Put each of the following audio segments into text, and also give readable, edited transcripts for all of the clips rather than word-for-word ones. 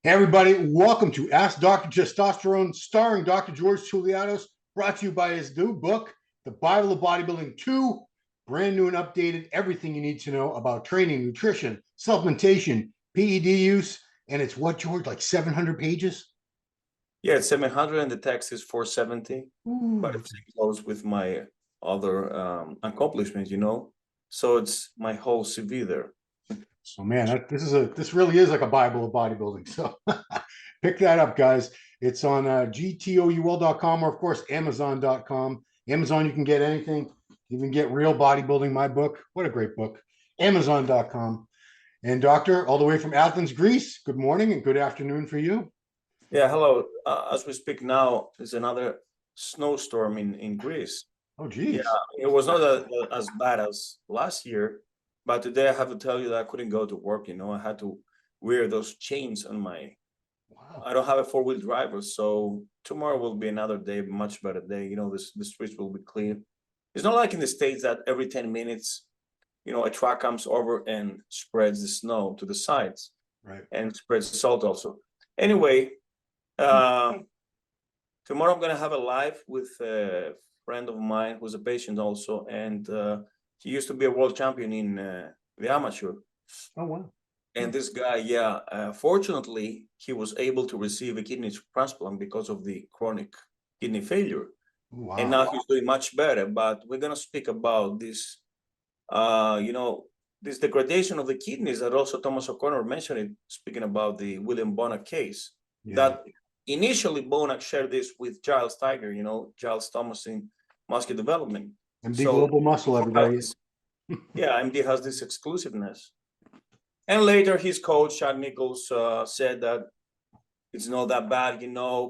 Hey everybody, welcome to Ask Dr. Testosterone, starring Dr. George Toulianos, brought to you by his new book, The Bible of Bodybuilding 2, brand new and updated, everything you need to know about training, nutrition, supplementation, PED use, and it's what, George, like 700 pages? Yeah, it's 700 and the text is 470, but Ooh. it's close with my other accomplishments. So it's my whole CV there. So man, this really is like a Bible of bodybuilding. So pick that up, guys. It's on gtoul.com or of course Amazon.com. Amazon, you can get anything. You can get Real Bodybuilding, my book. What a great book. Amazon.com. And doctor, all the way from Athens, Greece. Good morning and good afternoon for you. Yeah, hello. As we speak now, there's another snowstorm in Greece. Oh, Yeah, geez. it was not as bad as last year, but today I have to tell you that I couldn't go to work. I had to wear those chains on my. Wow. I don't have a four-wheel driver, so tomorrow will be another day, much better day. The streets will be clear. It's not like in the States that every 10 minutes, a truck comes over and spreads the snow to the sides Right. and spreads the salt also. Anyway, uh, tomorrow I'm gonna have a live with a friend of mine who's a patient also, and he used to be a world champion in the amateur. Oh, wow. And this guy, yeah, fortunately, he was able to receive a kidney transplant because of the chronic kidney failure. And Wow. now he's doing much better. But we're gonna speak about this, this degradation of the kidneys that also Thomas O'Connor mentioned it, speaking about the William Bonac case. Yeah. That initially Bonac shared this with Giles Tiger, Giles Thomas in muscular development. MD So Global Muscle, everybody. yeah, MD has this exclusiveness. And later his coach, Chad Nichols, said that it's not that bad,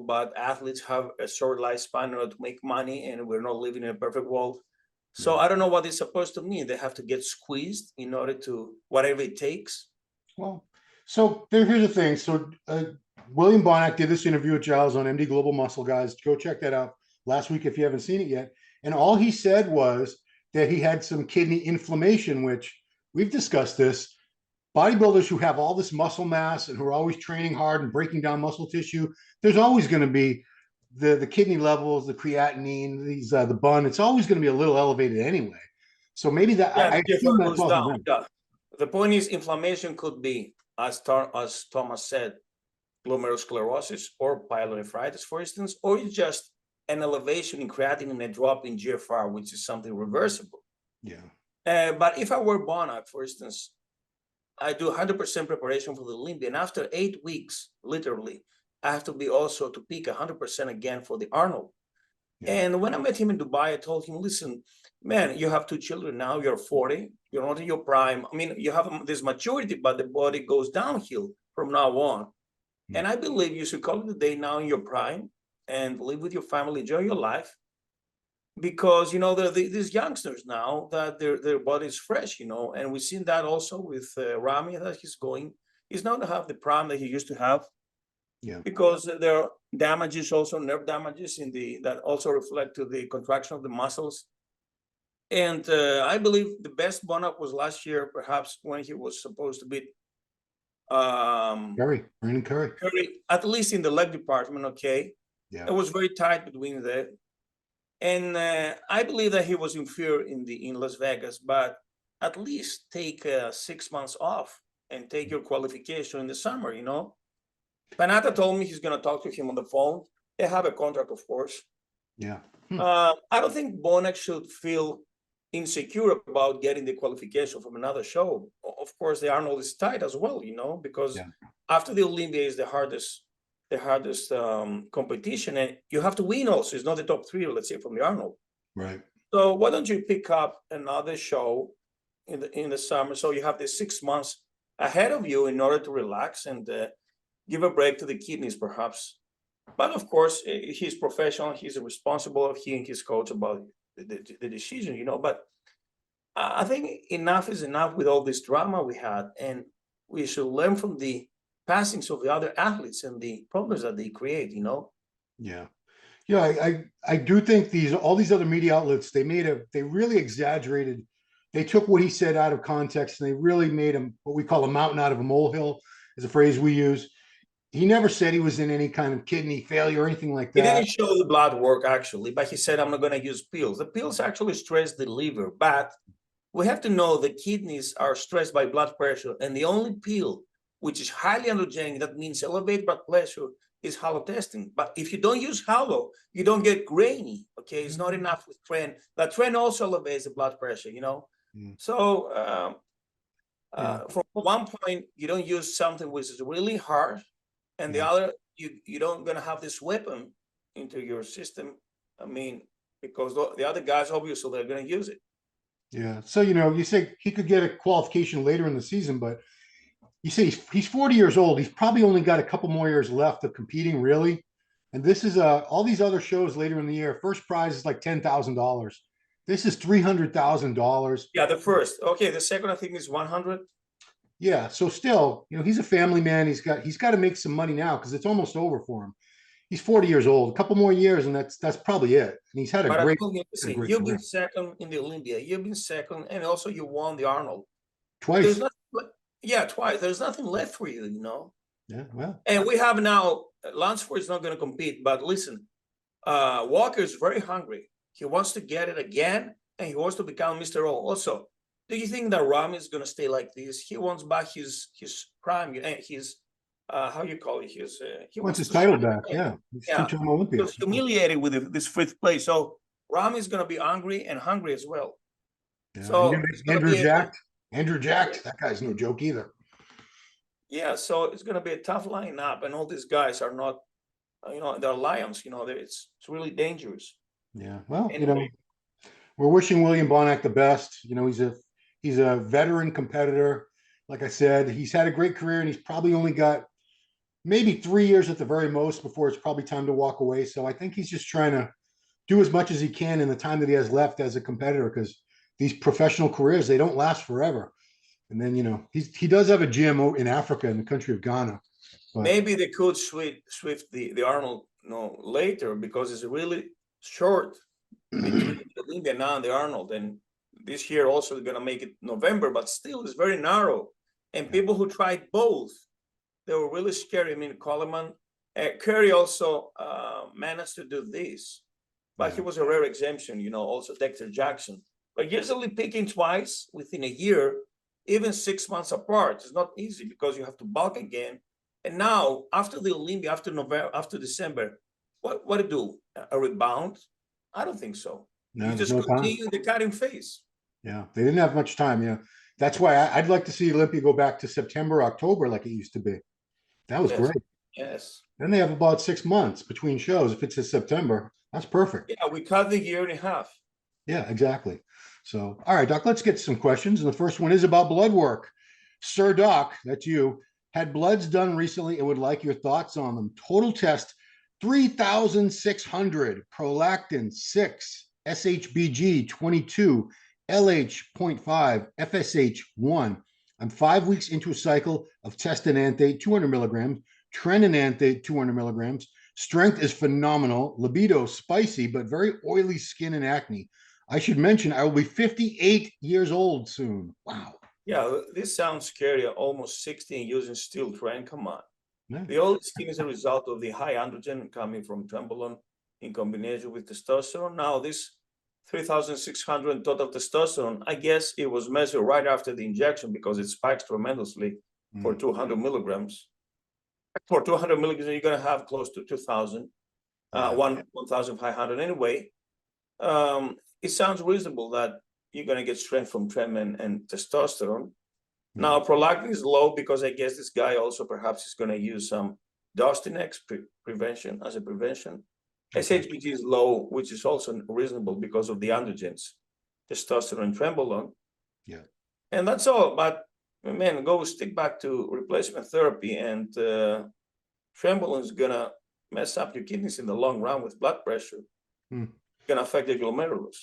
but athletes have a short lifespan in order to make money, and we're not living in a perfect world. So Yeah. I don't know what it's supposed to mean. They have to get squeezed in order to whatever it takes. Well, so here's the thing. So William Bonac did this interview with Giles on MD Global Muscle, guys. Go check that out last week if you haven't seen it yet. And all he said was that he had some kidney inflammation, which we've discussed this. Bodybuilders who have all this muscle mass and who are always training hard and breaking down muscle tissue, there's always going to be the kidney levels, the creatinine, the bun. It's always going to be a little elevated anyway. So maybe that Yeah, I the assume GFR that's goes causing down. that. Yeah. The point is, inflammation could be, as Thomas said, glomerulosclerosis or pyelonephritis, for instance, or it's just an elevation in creatinine and a drop in GFR, which is something reversible. Yeah. But if I were Bonac, for instance, I do 100% preparation for the Olympia, and after 8 weeks, literally, I have to be also to peak 100% again for the Arnold. Yeah. And when I met him in Dubai, I told him, listen, man, you have two children now, you're 40, you're not in your prime. I mean, you have this maturity, but the body goes downhill from now on. And I believe you should call it a day now in your prime and live with your family, enjoy your life. Because these youngsters now that their body is fresh, and we've seen that also with Rami, that he's not to have the prime that he used to have, Yeah. because there are damages, also nerve damages that also reflect to the contraction of the muscles. And I believe the best Bonac was last year, perhaps when he was supposed to beat Brandon Curry. at least in the leg department. Okay, Yeah. it was very tight between the. And I believe that he was inferior in Las Vegas, but at least take 6 months off and take your qualification in the summer. Panata told me he's going to talk to him on the phone. They have a contract, of course. Yeah. I don't think Bonac should feel insecure about getting the qualification from another show. Of course, the Arnold is tight as well, because after the Olympia is the hardest competition, and you have to win also. It's not the top three, let's say, from the Arnold. Right. So why don't you pick up another show in the summer, so you have the 6 months ahead of you in order to relax and give a break to the kidneys, perhaps. But of course, he's professional. He's responsible of he and his coach about the decision, But I think enough is enough with all this drama we had, and we should learn from the passings of the other athletes and the problems that they create. Yeah. Yeah, I do think all these other media outlets, they really exaggerated. They took what he said out of context and they really made him what we call a mountain out of a molehill, is a phrase we use. he never said he was in any kind of kidney failure or anything like He that. didn't show the blood work actually, but he said, I'm not going to use pills. The pills actually stress the liver, but we have to know the kidneys are stressed by blood pressure, and the only pill which is highly androgenic, that means elevated blood pressure, is halotestin. But if you don't use halo, you don't get grainy. Okay, it's not enough with Tren. That Tren also elevates the blood pressure, you know. So from one point, you don't use something which is really hard, and the other, you don't gonna have this weapon into your system. I mean, because the other guys obviously they're gonna use it. Yeah. So, you say he could get a qualification later in the season, but you say he's 40 years old. He's probably only got a couple more years left of competing, really. And this is all these other shows later in the year. First prize is like $10,000. This is $300,000. Yeah, the first. Okay, the second I think is 100. Yeah. So still, he's a family man. He's got to make some money now because it's almost over for him. He's 40 years old. A couple more years, and that's probably it. And he's had a But great, listen, great you've career. been second in the Olympia. You've been second, and also you won the Arnold. Twice. Yeah, twice. There's nothing left for you, you know. Yeah, well. And we have now, Lunsford is not going to compete, but listen, Walker is very hungry. He wants to get it again, and he wants to become Mr. O. Also, do you think that Rami is going to stay like this? He wants back his prime, his how you call it? He wants his title back. Yeah, yeah. Two-time Olympia. He was humiliated with this fifth place. So Rami is going to be angry and hungry as well. Yeah. So Andrew Jacked. That guy's no joke either. Yeah, so it's going to be a tough lineup, and all these guys are not, they're lions. It's really dangerous. Yeah, well, anyway. We're wishing William Bonac the best. He's a veteran competitor. Like I said, he's had a great career, and he's probably only got maybe 3 years at the very most before it's probably time to walk away. So I think he's just trying to do as much as he can in the time that he has left as a competitor, because these professional careers, they don't last forever. And then, he does have a gym in Africa, in the country of Ghana. But maybe they could swift the Arnold later, because it's really short between the Olympia now and the Arnold. And this year also is going to make it November, but still it's very narrow. And people who tried both, they were really scary. I mean, Coleman, Curry also managed to do this, but he was a rare exemption, also Dexter Jackson. But usually picking twice within a year, even 6 months apart, is not easy, because you have to bulk again. And now, after the Olympia, after November, after December, what to do? A rebound? I don't think so. No, you just continue the cutting phase. Yeah, they didn't have much time. Yeah, that's why I'd like to see Olympia go back to September, October, like it used to be. That was great. Yes. Then they have about 6 months between shows. If it's in September, that's perfect. Yeah, we cut the year and a half. Yeah, exactly. So, all right, Doc, let's get some questions. And the first one is about blood work. Sir Doc, that's you, had bloods done recently and would like your thoughts on them. Total test 3,600, prolactin 6, SHBG 22, LH 0.5, FSH 1. I'm 5 weeks into a cycle of testosterone 200 milligrams, Tren 200 milligrams. Strength is phenomenal. Libido spicy, but very oily skin and acne. I should mention I will be 58 years old soon. Wow. Yeah, this sounds scary. Almost 16 using still Tren. Come on. Yeah. The old skin is a result of the high androgen coming from Trenbolone in combination with testosterone. Now, this 3,600 total testosterone, I guess it was measured right after the injection, because it spikes tremendously for 200 milligrams. For 200 milligrams, you're going to have close to 2,000, 1,500 anyway. It sounds reasonable that you're going to get strength from Tren and testosterone. Now, prolactin is low, because I guess this guy also perhaps is going to use some Dostinex prevention as a prevention. SHBG is low, which is also reasonable because of the androgens, testosterone and Trenbolone. Yeah. And that's all. But man, go stick back to replacement therapy, and Trenbolone is going to mess up your kidneys in the long run with blood pressure. It's going to affect the glomerulus.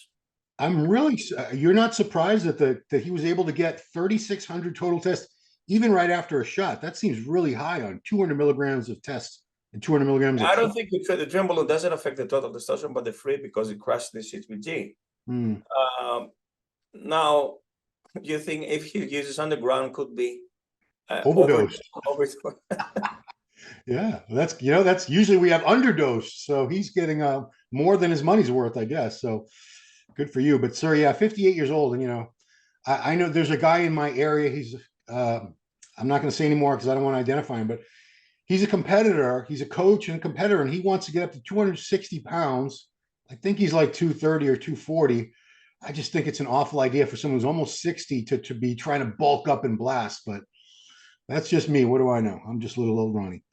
I'm really, you're not surprised that he was able to get 3,600 total tests, even right after a shot. That seems really high on 200 milligrams of tests and 200 milligrams. I don't think the Trenbolone doesn't affect the total testosterone, but the free, because it crashed the Shbg. Now, do you think if he uses underground, could be overdosed? Yeah, that's usually we have underdose, so he's getting more than his money's worth, I guess. So good for you. But sir, yeah, 58 years old, and I know there's a guy in my area. He's I'm not going to say anymore because I don't want to identify him, but he's a competitor. He's a coach and competitor, and he wants to get up to 260 pounds. I think he's like 230 or 240. I just think it's an awful idea for someone who's almost 60 to be trying to bulk up and blast. But that's just me. What do I know? I'm just little old Ronnie.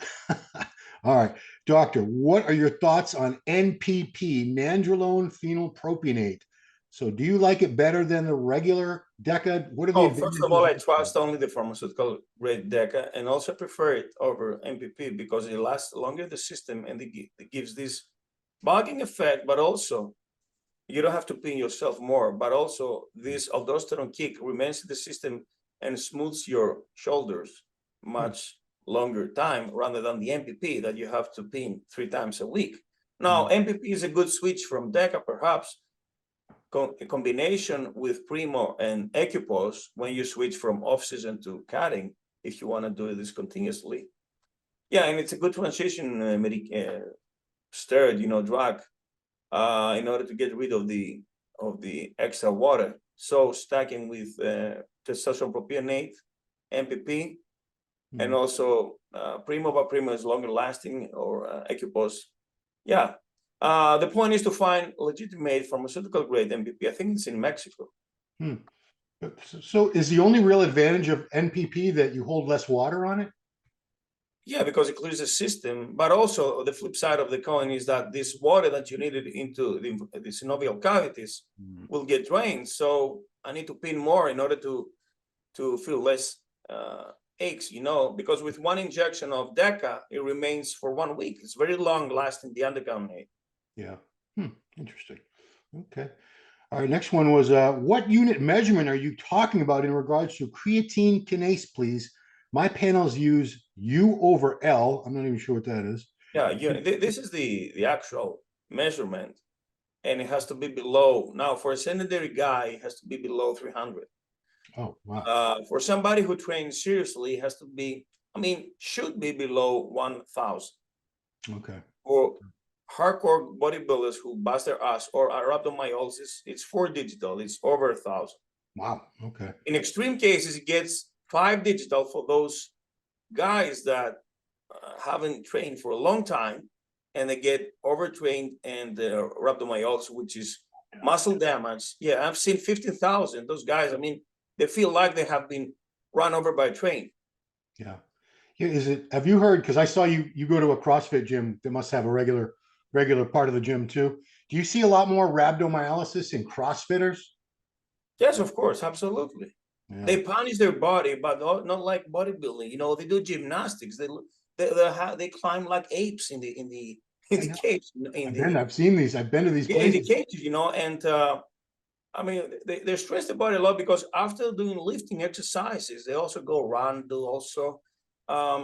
All right, doctor, what are your thoughts on NPP, nandrolone phenylpropionate? So do you like it better than the regular DECA? What are the Oh, first of advantages? all, I trust only the pharmaceutical grade DECA and also prefer it over MPP because it lasts longer in the system and it gives this bugging effect, but also you don't have to pin yourself more, but also this aldosterone kick remains in the system and smooths your shoulders much longer time rather than the MPP that you have to pin 3 times a week. Now, MPP is a good switch from DECA, perhaps, in combination with Primo and Equipose when you switch from off-season to cutting, if you want to do this continuously. Yeah, and it's a good transition steroid, drug, in order to get rid of the extra water. So stacking with testosterone propionate, MPP, and also Primo, but Primo is longer lasting, or Equipose. Yeah. The point is to find legitimate pharmaceutical grade MPP. I think it's in Mexico. Hmm. So is the only real advantage of NPP that you hold less water on it? Yeah, because it clears the system. But also the flip side of the coin is that this water that you needed into the synovial cavities will get drained. So I need to pin more in order to feel less aches, because with one injection of DECA, it remains for 1 week. It's very long lasting, the undergarment. Yeah. Interesting. Okay. All right. Next one was what unit measurement are you talking about in regards to creatine kinase, please? My panels use U over L. I'm not even sure what that is. Yeah, this is the actual measurement, and it has to be below. Now, for a sedentary guy, it has to be below 300. Oh, wow. For somebody who trains seriously, it has to be, should be below 1,000. Okay. For hardcore bodybuilders who bust their ass or are rhabdomyolysis, it's 4 digital, it's over 1,000. Wow. Okay. In extreme cases, it gets 5 digital for those guys that haven't trained for a long time and they get overtrained and rhabdomyolysis, which is muscle damage. Yeah, I've seen 15,000. Those guys, they feel like they have been run over by a train. Yeah. Have you heard, because I saw you go to a CrossFit gym that must have a regular part of the gym too. Do you see a lot more rhabdomyolysis in CrossFitters? Yes, of course, absolutely. Yeah. They punish their body, but not like bodybuilding. They do gymnastics. They climb like apes in the cage. I've seen these. I've been to these In the places. cages, and they stress the body a lot because after doing lifting exercises, they also go run, do also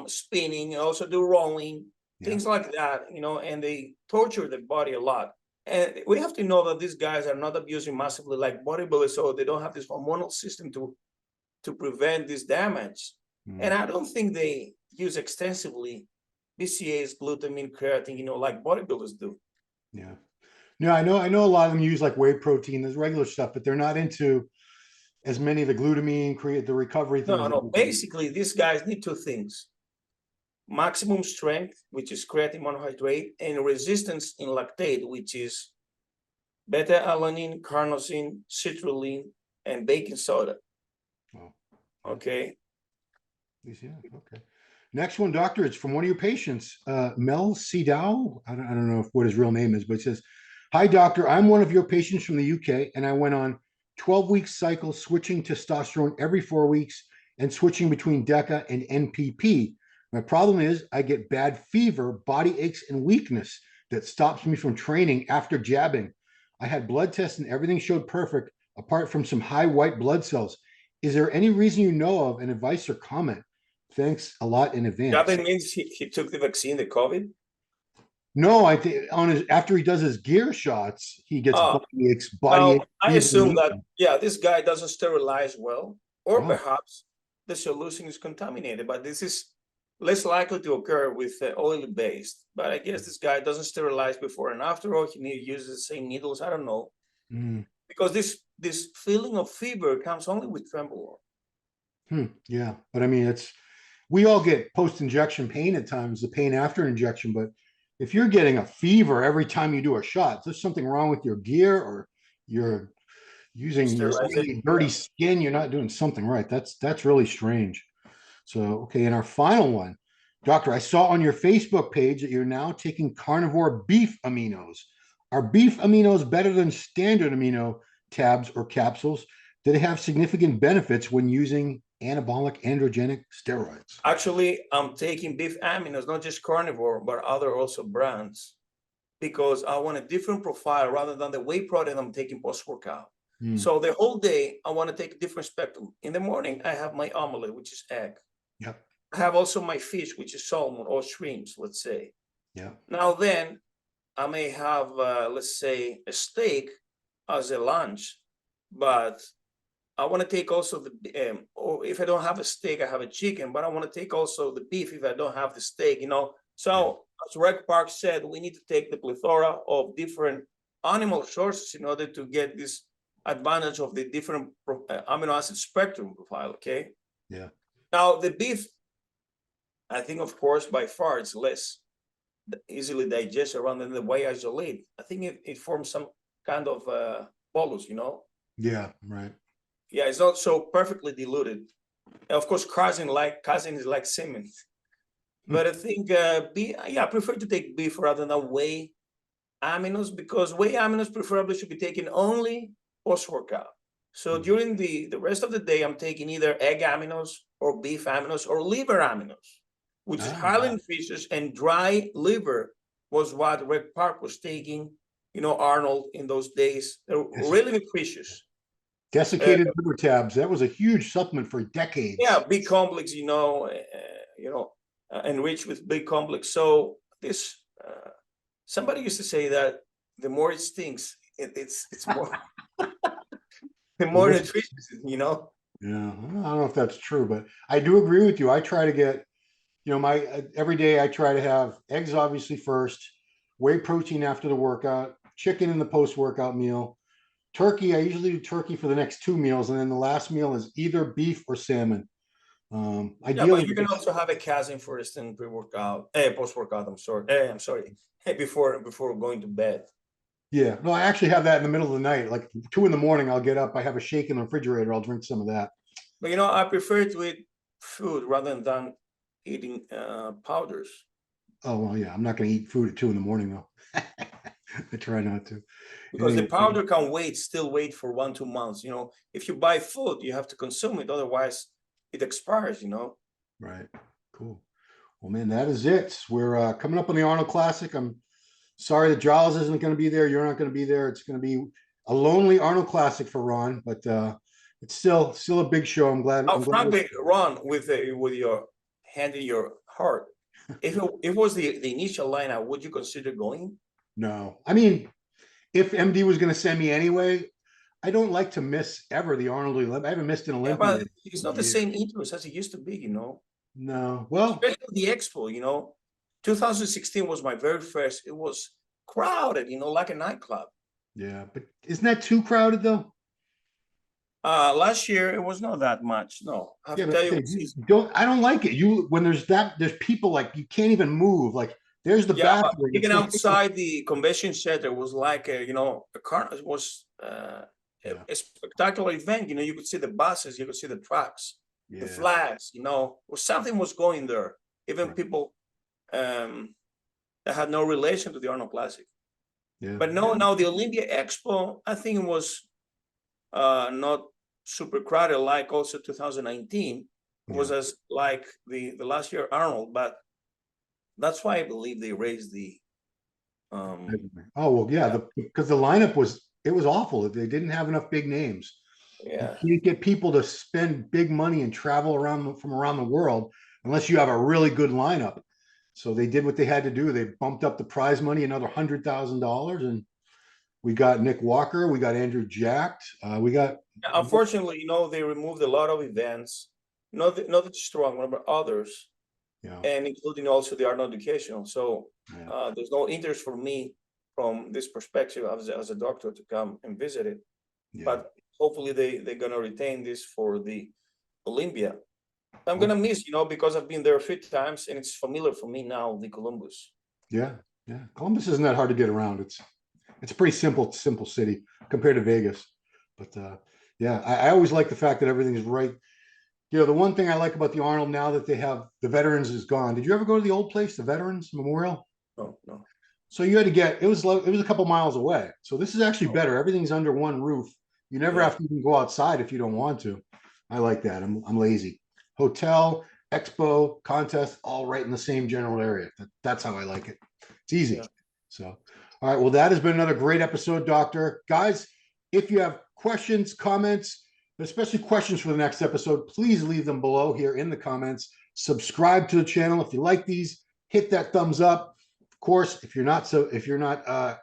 spinning, also do rolling, things like that, and they torture the body a lot. And we have to know that these guys are not abusing massively like bodybuilders, so they don't have this hormonal system to prevent this damage. And I don't think they use extensively BCAAs, glutamine, creatine, like bodybuilders do. Yeah. No, I know a lot of them use like whey protein, there's regular stuff, but they're not into as many of the glutamine, create the recovery things. No. Basically, these guys need 2 things: maximum strength, which is creatine monohydrate, and resistance in lactate, which is beta-alanine, carnosine, citrulline, and baking soda. Oh. Okay. Yeah. Okay. Next one, doctor, it's from one of your patients, Mel Cdow. I don't know what his real name is, but it says, "Hi, doctor. I'm one of your patients from the UK, and I went on 12-week cycle, switching testosterone every 4 weeks and switching between DECA and NPP. My problem is I get bad fever, body aches, and weakness that stops me from training after jabbing. I had blood tests and everything showed perfect, apart from some high white blood cells. Is there any reason you know of, an advice or comment? Thanks a lot in advance." Jabbing means he took the vaccine, the COVID? No, I think after he does his gear shots, he gets body aches, Now, I fever, assume that, this guy doesn't sterilize well, or Oh. perhaps the solution is contaminated, but this is less likely to occur with oily based. But I guess this guy doesn't sterilize before and after, or he uses the same needles. I don't know. Because this feeling of fever comes only with trembolone. Yeah, but I mean, we all get post-injection pain at times, the pain after an injection, but if you're getting a fever every time you do a shot, there's something wrong with your gear, or you're using your dirty skin, you're not doing something right. That's really strange. So, okay, and our final one, doctor, I saw on your Facebook page that you're now taking carnivore beef aminos. Are beef aminos better than standard amino tabs or capsules? Do they have significant benefits when using anabolic androgenic steroids? Actually, I'm taking beef aminos, not just carnivore, but other also brands, because I want a different profile rather than the whey protein I'm taking post-workout. So the whole day, I want to take a different spectrum. In the morning, I have my omelet, which is egg. Yep. I have also my fish, which is salmon or shrimps, let's say. Yeah. Now then, I may have, let's say, a steak as a lunch, but I want to take also the, or if I don't have a steak, I have a chicken, but I want to take also the beef if I don't have the steak, you know. So as Reg Park said, we need to take the plethora of different animal sources in order to get this advantage of the different amino acid spectrum profile, okay? Yeah. Now, the beef, I think, of course, by far, it's less easily digested rather than the whey isolate. I think it forms some kind of bolus, you know? Yeah, right. Yeah, it's not so perfectly diluted. And of course, casein is like semen. But I think, I prefer to take beef rather than whey aminos, because whey aminos preferably should be taken only post-workout. So during the rest of the day, I'm taking either egg aminos or beef aminos or liver aminos, which is highly nutritious, and dry liver was what Reg Park was taking, you know, Arnold in those days. They're really nutritious. Desiccated liver tabs. That was a huge supplement for decades. Yeah, B complex, enriched with B complex. So this, somebody used to say that the more it stinks, it's more, the more nutritious, you know? Yeah, I don't know if that's true, but I do agree with you. I try to get, every day I try to have eggs, obviously first, whey protein after the workout, chicken in the post-workout meal, turkey. I usually do turkey for the next 2 meals, and then the last meal is either beef or salmon. Ideally, but you can also have a casein first and pre-workout, post-workout. I'm sorry, before going to bed. Yeah, no, I actually have that in the middle of the night, like 2 in the morning. I'll get up, I have a shake in the refrigerator, I'll drink some of that. But I prefer to eat food rather than eating powders. Oh well, yeah, I'm not going to eat food at 2 in the morning though. I try not to. Because the powder can still wait for 1-2 months. If you buy food, you have to consume it, otherwise it expires. Right. Cool. Well, man, that is it. We're coming up on the Arnold Classic. I'm sorry that Giles isn't going to be there. You're not going to be there. It's going to be a lonely Arnold Classic for Ron, but it's still a big show. I'm glad. Frankly, Ron, with your hand in your heart, if it was the initial lineup, would you consider going? No, I mean, if MD was going to send me anyway, I don't like to miss ever the Arnold Olympia. I haven't missed an Olympia. Yeah, but it's not the same interest as it used to be, No, well, especially the expo. 2016 was my very first. It was crowded, like a nightclub. Yeah, but isn't that too crowded though? Last year it was not that much. No, I have to tell you, I don't like it. When there's people like you can't even move. Like there's the bathroom. Even outside the convention center was like a car. It was a spectacular event. You could see the buses, you could see the trucks, the flags. Something was going there. Even people that had no relation to the Arnold Classic. Yeah. But now the Olympia Expo, I think it was not super crowded like also 2019. It was as like the last year Arnold, but that's why I believe they raised the because the lineup was awful. They didn't have enough big names. Yeah, you can't get people to spend big money and travel from around the world unless you have a really good lineup. So they did what they had to do. They bumped up the prize money another $100,000, and we got Nick Walker, we got Andrew Jacked, we got. Unfortunately, they removed a lot of events. Not that strong, but others. Yeah. and including also the Arnold education. So Yeah. there's no interest for me from this perspective as a doctor to come and visit it. Yeah. But hopefully they're gonna retain this for the Olympia. I'm gonna miss, because I've been there a few times and it's familiar for me now, the Columbus. Yeah. Yeah. Columbus isn't that hard to get around. It's a pretty simple city compared to Vegas. But yeah, I always like the fact that everything is right. The one thing I like about the Arnold now that they have the veterans is gone. Did you ever go to the old place, the Veterans Memorial? No, no. So you had to it was a couple miles away. So this is actually better. Everything's under one roof. You never have to even go outside if you don't want to. I like that. I'm lazy. Hotel, expo, contest, all right in the same general area. That's how I like it. It's easy. Yeah. So, all right. Well, that has been another great episode, Doctor. Guys, if you have questions, comments, especially questions for the next episode, please leave them below here in the comments. Subscribe to the channel if you like these. Hit that thumbs up. Of course, if you don't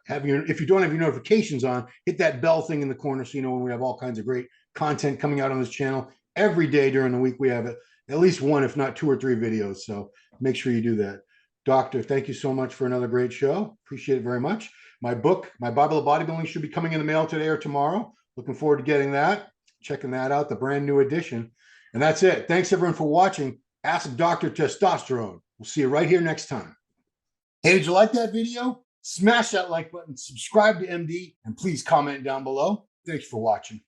have your notifications on, hit that bell thing in the corner so you know when we have all kinds of great content coming out on this channel. Every day during the week we have at least one, if not 2 or 3 videos. So make sure you do that. Doctor, thank you so much for another great show. Appreciate it very much. My book, my Bible of Bodybuilding, should be coming in the mail today or tomorrow. Looking forward to getting that. Checking that out, the brand new edition. And that's it. Thanks everyone for watching. Ask Dr. Testosterone. We'll see you right here next time. Hey, did you like that video? Smash that like button, subscribe to MD, and please comment down below. Thanks for watching.